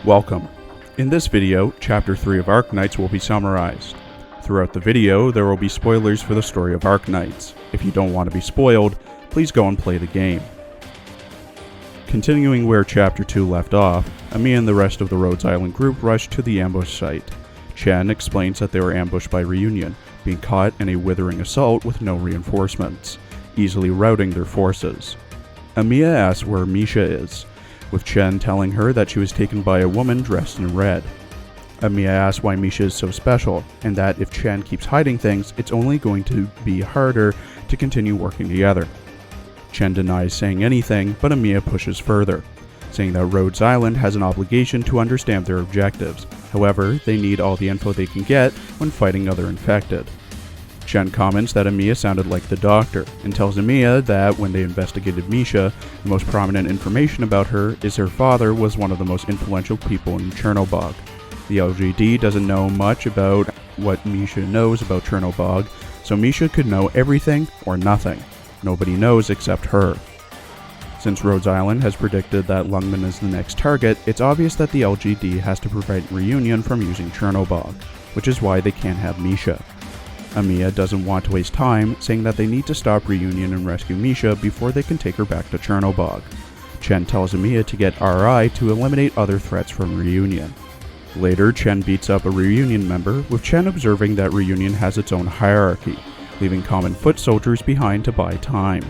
Welcome. In this video, Chapter 3 of Arknights will be summarized. Throughout the video, there will be spoilers for the story of Arknights. If you don't want to be spoiled, please go and play the game. Continuing where Chapter 2 left off, Amiya and the rest of the Rhodes Island group rush to the ambush site. Chen explains that they were ambushed by Reunion, being caught in a withering assault with no reinforcements, easily routing their forces. Amiya asks where Misha is, with Chen telling her that she was taken by a woman dressed in red. Amiya asks why Misha is so special, and that if Chen keeps hiding things, it's only going to be harder to continue working together. Chen denies saying anything, but Amiya pushes further, saying that Rhodes Island has an obligation to understand their objectives. However, they need all the info they can get when fighting other infected. Chen comments that Amiya sounded like the doctor, and tells Amiya that when they investigated Misha, the most prominent information about her is her father was one of the most influential people in Chernobog. The LGD doesn't know much about what Misha knows about Chernobog, so Misha could know everything or nothing. Nobody knows except her. Since Rhodes Island has predicted that Lungman is the next target, it's obvious that the LGD has to prevent Reunion from using Chernobog, which is why they can't have Misha. Amiya doesn't want to waste time, saying that they need to stop Reunion and rescue Misha before they can take her back to Chernobog. Chen tells Amiya to get RI to eliminate other threats from Reunion. Later, Chen beats up a Reunion member, with Chen observing that Reunion has its own hierarchy, leaving common foot soldiers behind to buy time.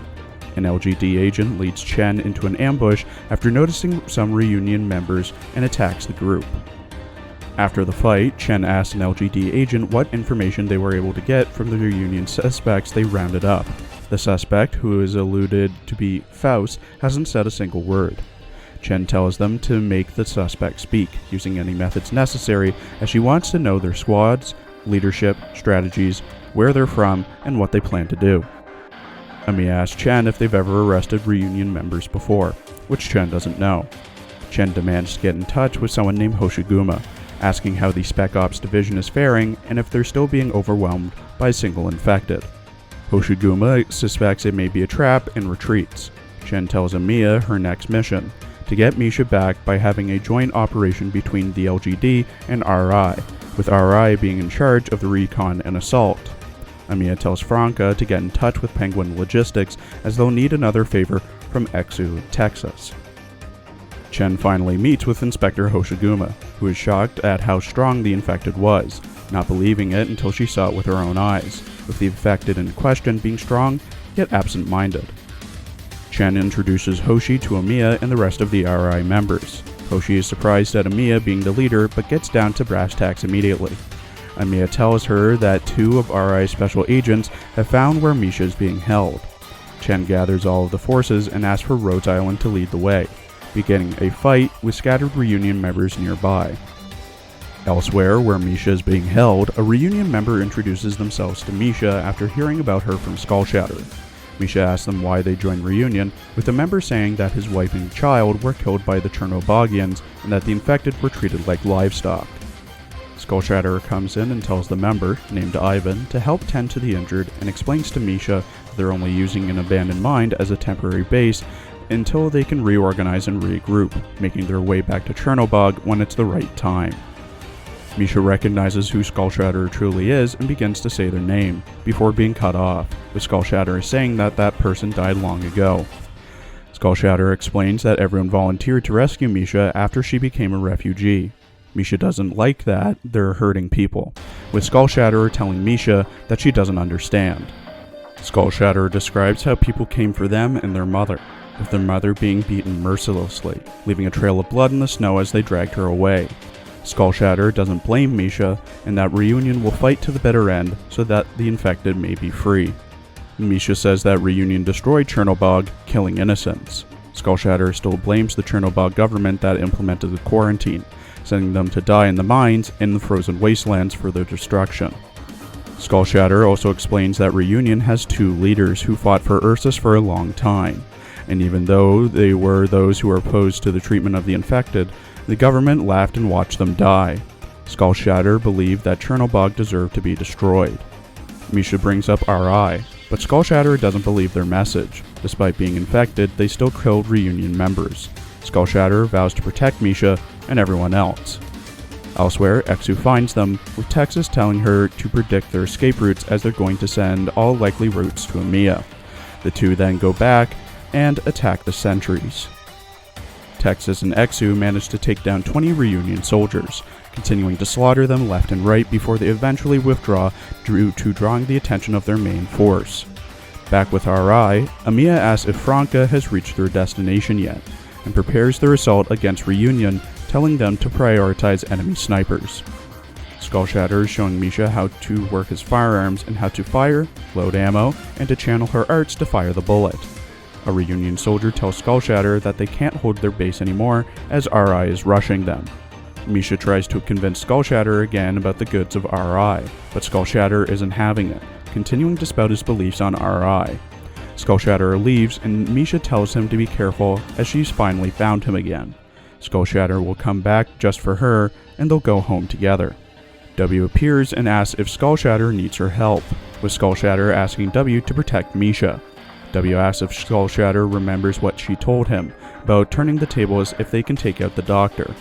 An LGD agent leads Chen into an ambush after noticing some Reunion members and attacks the group. After the fight, Chen asks an LGD agent what information they were able to get from the Reunion suspects they rounded up. The suspect, who is alluded to be Faust, hasn't said a single word. Chen tells them to make the suspect speak, using any methods necessary, as she wants to know their squads, leadership, strategies, where they're from, and what they plan to do. Amiya asks Chen if they've ever arrested Reunion members before, which Chen doesn't know. Chen demands to get in touch with someone named Hoshiguma, asking how the Spec Ops division is faring and if they're still being overwhelmed by a single infected. Hoshiguma suspects it may be a trap and retreats. Chen tells Amiya her next mission, to get Misha back by having a joint operation between the LGD and RI, with RI being in charge of the recon and assault. Amiya tells Franca to get in touch with Penguin Logistics as they'll need another favor from Exu, Texas. Chen finally meets with Inspector Hoshiguma, who is shocked at how strong the infected was, not believing it until she saw it with her own eyes, with the infected in question being strong, yet absent-minded. Chen introduces Hoshi to Amiya and the rest of the RI members. Hoshi is surprised at Amiya being the leader, but gets down to brass tacks immediately. Amiya tells her that 2 of RI's special agents have found where Misha is being held. Chen gathers all of the forces and asks for Rhodes Island to lead the way, beginning a fight with scattered Reunion members nearby. Elsewhere, where Misha is being held, a Reunion member introduces themselves to Misha after hearing about her from Skullshatter. Misha asks them why they joined Reunion, with the member saying that his wife and child were killed by the Chernobygians and that the infected were treated like livestock. Skullshatter comes in and tells the member, named Ivan, to help tend to the injured and explains to Misha that they're only using an abandoned mine as a temporary base until they can reorganize and regroup, making their way back to Chernobog when it's the right time. Misha recognizes who Skullshatter truly is and begins to say their name, before being cut off, with Skullshatter saying that that person died long ago. Skullshatter explains that everyone volunteered to rescue Misha after she became a refugee. Misha doesn't like that they're hurting people, with Skullshatter telling Misha that she doesn't understand. Skullshatter describes how people came for them and their mother, with their mother being beaten mercilessly, leaving a trail of blood in the snow as they dragged her away. Skullshatter doesn't blame Misha, and that Reunion will fight to the bitter end so that the infected may be free. Misha says that Reunion destroyed Chernobog, killing innocents. Skullshatter still blames the Chernobog government that implemented the quarantine, sending them to die in the mines in the frozen wastelands for their destruction. Skullshatter also explains that Reunion has 2 leaders who fought for Ursus for a long time, and even though they were those who were opposed to the treatment of the infected, the government laughed and watched them die. Skullshatter believed that Chernobog deserved to be destroyed. Misha brings up RI, but Skullshatter doesn't believe their message. Despite being infected, they still killed Reunion members. Skullshatter vows to protect Misha and everyone else. Elsewhere, Exu finds them, with Texas telling her to predict their escape routes as they're going to send all likely routes to Amiya. The two then go back and attack the sentries. Texas and Exu manage to take down 20 Reunion soldiers, continuing to slaughter them left and right before they eventually withdraw due to drawing the attention of their main force. Back with RI, Amiya asks if Franca has reached their destination yet, and prepares their assault against Reunion, telling them to prioritize enemy snipers. Skullshatter is showing Misha how to work his firearms and how to fire, load ammo, and to channel her arts to fire the bullet. A Reunion soldier tells Skullshatter that they can't hold their base anymore as RI is rushing them. Misha tries to convince Skullshatter again about the goods of RI, but Skullshatter isn't having it, continuing to spout his beliefs on RI. Skullshatter leaves and Misha tells him to be careful as she's finally found him again. Skullshatter will come back just for her and they'll go home together. W appears and asks if Skullshatter needs her help, with Skullshatter asking W to protect Misha. W asks if Skullshatter remembers what she told him about turning the tables if they can take out the Doctor.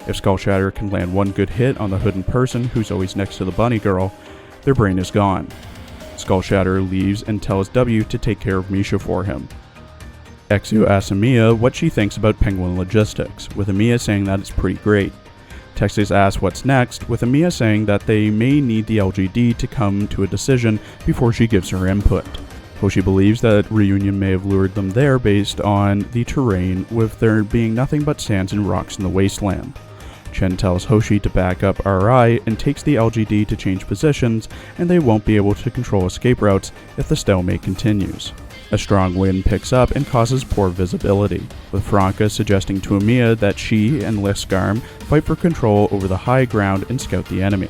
If Skullshatter can land one good hit on the hooded person who's always next to the bunny girl, their brain is gone. Skullshatter leaves and tells W to take care of Misha for him. Exu asks Amiya what she thinks about Penguin Logistics, with Amiya saying that it's pretty great. Texas asks what's next, with Amiya saying that they may need the LGD to come to a decision before she gives her input. Hoshi believes that Reunion may have lured them there based on the terrain, with there being nothing but sands and rocks in the wasteland. Chen tells Hoshi to back up RI and takes the LGD to change positions, and they won't be able to control escape routes if the stalemate continues. A strong wind picks up and causes poor visibility, with Franca suggesting to Amiya that she and Liskarm fight for control over the high ground and scout the enemy.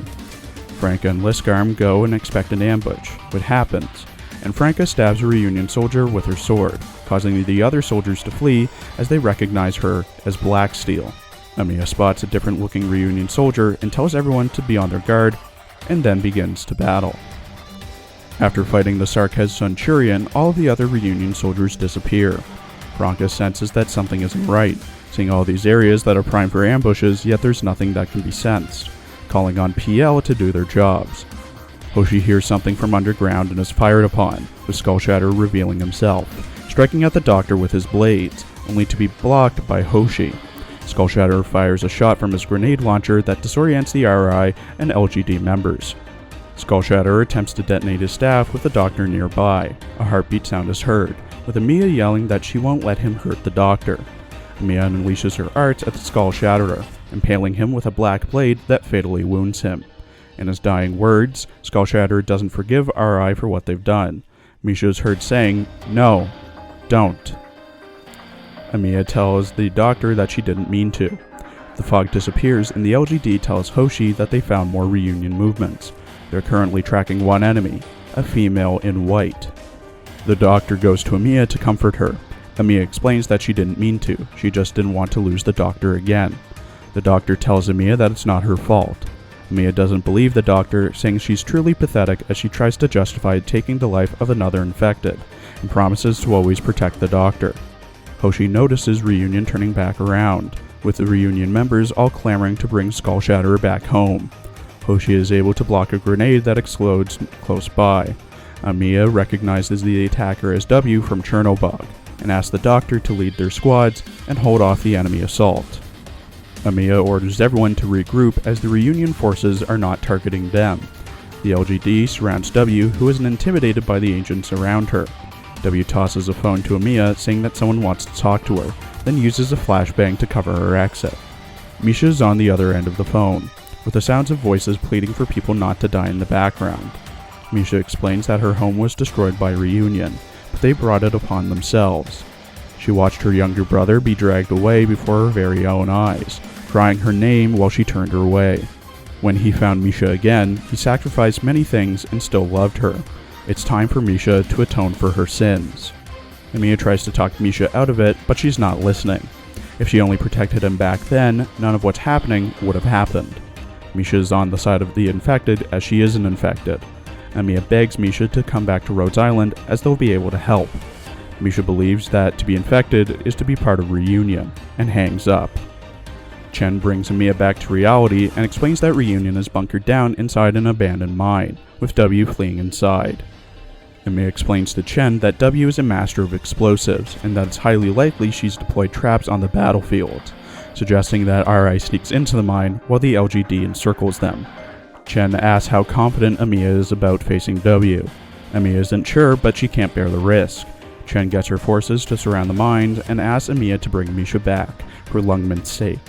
Franca and Liskarm go and expect an ambush, but happens, and Franca stabs a Reunion soldier with her sword, causing the other soldiers to flee as they recognize her as Blacksteel. Amiya spots a different looking Reunion soldier and tells everyone to be on their guard, and then begins to battle. After fighting the Sarkez Centurion, all of the other Reunion soldiers disappear. Franca senses that something isn't right, seeing all these areas that are primed for ambushes, yet there's nothing that can be sensed, calling on PL to do their jobs. Hoshi hears something from underground and is fired upon, with Skullshatter revealing himself, striking at the Doctor with his blades, only to be blocked by Hoshi. Skullshatter fires a shot from his grenade launcher that disorients the RI and LGD members. Skullshatter attempts to detonate his staff with the Doctor nearby. A heartbeat sound is heard, with Amiya yelling that she won't let him hurt the Doctor. Amiya unleashes her arts at the Skullshatterer, impaling him with a black blade that fatally wounds him. In his dying words, Skullshatterer doesn't forgive RI for what they've done. Misha is heard saying, "No, don't." Amiya tells the Doctor that she didn't mean to. The fog disappears and the LGD tells Hoshi that they found more Reunion movements. They're currently tracking one enemy, a female in white. The Doctor goes to Amiya to comfort her. Amiya explains that she didn't mean to, she just didn't want to lose the Doctor again. The Doctor tells Amiya that it's not her fault. Amiya doesn't believe the Doctor, saying she's truly pathetic as she tries to justify taking the life of another infected, and promises to always protect the Doctor. Hoshi notices Reunion turning back around, with the Reunion members all clamoring to bring Skullshatterer back home. Hoshi is able to block a grenade that explodes close by. Amiya recognizes the attacker as W from Chernobog, and asks the Doctor to lead their squads and hold off the enemy assault. Amiya orders everyone to regroup as the Reunion forces are not targeting them. The LGD surrounds W, who isn't intimidated by the agents around her. W tosses a phone to Amiya, saying that someone wants to talk to her, then uses a flashbang to cover her exit. Misha is on the other end of the phone, with the sounds of voices pleading for people not to die in the background. Misha explains that her home was destroyed by Reunion, but they brought it upon themselves. She watched her younger brother be dragged away before her very own eyes, crying her name while she turned her away. When he found Misha again, he sacrificed many things and still loved her. It's time for Misha to atone for her sins. Amiya tries to talk Misha out of it, but she's not listening. If she only protected him back then, none of what's happening would have happened. Misha is on the side of the infected as she isn't infected. Amiya begs Misha to come back to Rhodes Island as they'll be able to help. Misha believes that to be infected is to be part of Reunion, and hangs up. Chen brings Amiya back to reality and explains that Reunion is bunkered down inside an abandoned mine, with W fleeing inside. Amiya explains to Chen that W is a master of explosives, and that it's highly likely she's deployed traps on the battlefield, suggesting that RI sneaks into the mine while the LGD encircles them. Chen asks how confident Amiya is about facing W. Amiya isn't sure, but she can't bear the risk. Chen gets her forces to surround the mine and asks Amiya to bring Misha back, for Lungman's sake.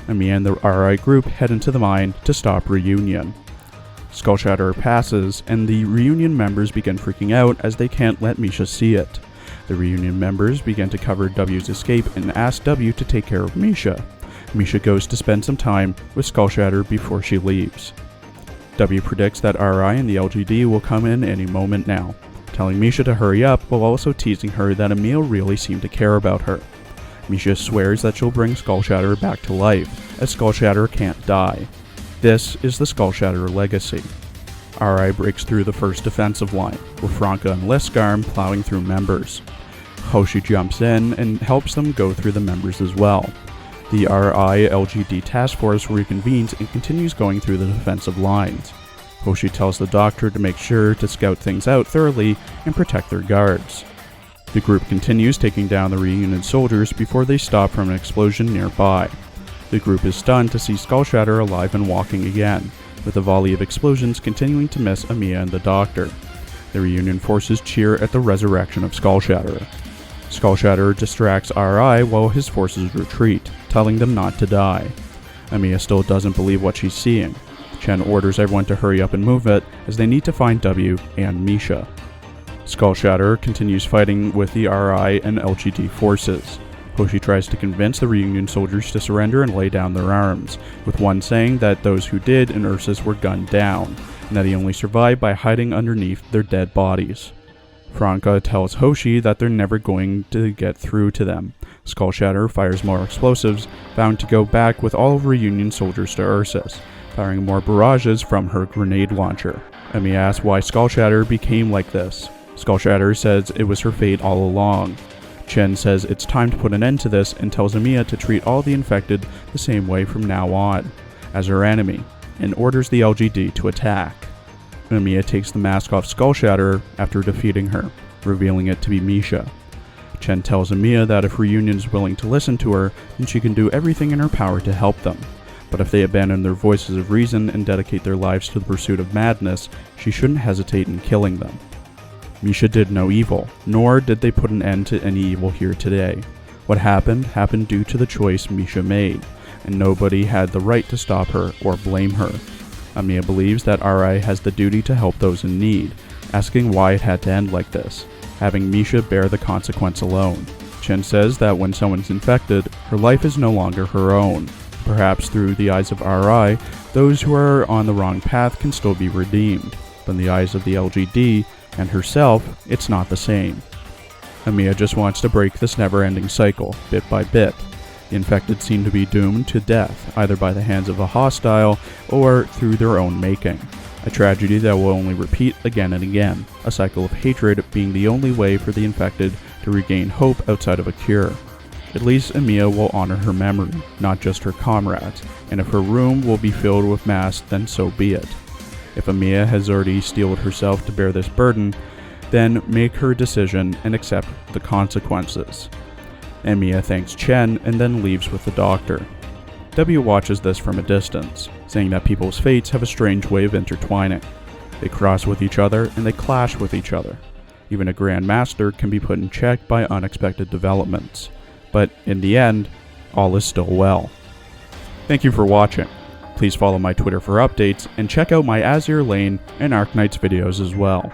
Amiya and the RI group head into the mine to stop Reunion. Skullshatterer passes, and the Reunion members begin freaking out as they can't let Misha see it. The Reunion members begin to cover W's escape and ask W to take care of Misha. Misha goes to spend some time with Skullshatterer before she leaves. W predicts that RI and the LGD will come in any moment now, telling Misha to hurry up while also teasing her that Amiya really seemed to care about her. Misha swears that she'll bring Skullshatterer back to life, as Skullshatterer can't die. This is the Skullshatterer legacy. RI breaks through the first defensive line, with Franka and Liskarm plowing through members. Hoshi jumps in and helps them go through the members as well. The RI-LGD task force reconvenes and continues going through the defensive lines. Hoshi tells the doctor to make sure to scout things out thoroughly and protect their guards. The group continues taking down the Reunion soldiers before they stop from an explosion nearby. The group is stunned to see Skullshatterer alive and walking again, with a volley of explosions continuing to miss Amiya and the doctor. The Reunion forces cheer at the resurrection of Skullshatterer. Skullshatterer distracts RI while his forces retreat, telling them not to die. Amiya still doesn't believe what she's seeing. Chen orders everyone to hurry up and move it, as they need to find W and Misha. Skullshatterer continues fighting with the RI and LGD forces. Hoshi tries to convince the Reunion soldiers to surrender and lay down their arms, with one saying that those who did in Ursus were gunned down, and that he only survived by hiding underneath their dead bodies. Franka tells Hoshi that they're never going to get through to them. Skullshatterer fires more explosives, bound to go back with all Reunion soldiers to Ursus, firing more barrages from her grenade launcher. Amiya asks why Skullshatterer became like this. Skullshatterer says it was her fate all along. Chen says it's time to put an end to this and tells Amiya to treat all the infected the same way from now on, as her enemy, and orders the LGD to attack. Amiya takes the mask off Skullshatterer after defeating her, revealing it to be Misha. Chen tells Amiya that if Reunion is willing to listen to her, then she can do everything in her power to help them. But if they abandon their voices of reason and dedicate their lives to the pursuit of madness, she shouldn't hesitate in killing them. Misha did no evil, nor did they put an end to any evil here today. What happened due to the choice Misha made, and nobody had the right to stop her or blame her. Amiya believes that RI has the duty to help those in need, asking why it had to end like this, having Misha bear the consequence alone. Chen says that when someone's infected, her life is no longer her own. Perhaps through the eyes of RI, those who are on the wrong path can still be redeemed, but in the eyes of the LGD and herself, it's not the same. Amiya just wants to break this never-ending cycle, bit by bit. The infected seem to be doomed to death, either by the hands of a hostile or through their own making. A tragedy that will only repeat again and again, a cycle of hatred being the only way for the infected to regain hope outside of a cure. At least Amiya will honor her memory, not just her comrades, and if her room will be filled with mass, then so be it. If Amiya has already steeled herself to bear this burden, then make her decision and accept the consequences. Amiya thanks Chen and then leaves with the doctor. W watches this from a distance, saying that people's fates have a strange way of intertwining. They cross with each other and they clash with each other. Even a Grand Master can be put in check by unexpected developments. But in the end, all is still well. Thank you for watching. Please follow my Twitter for updates and check out my Azure Lane and Arknights videos as well.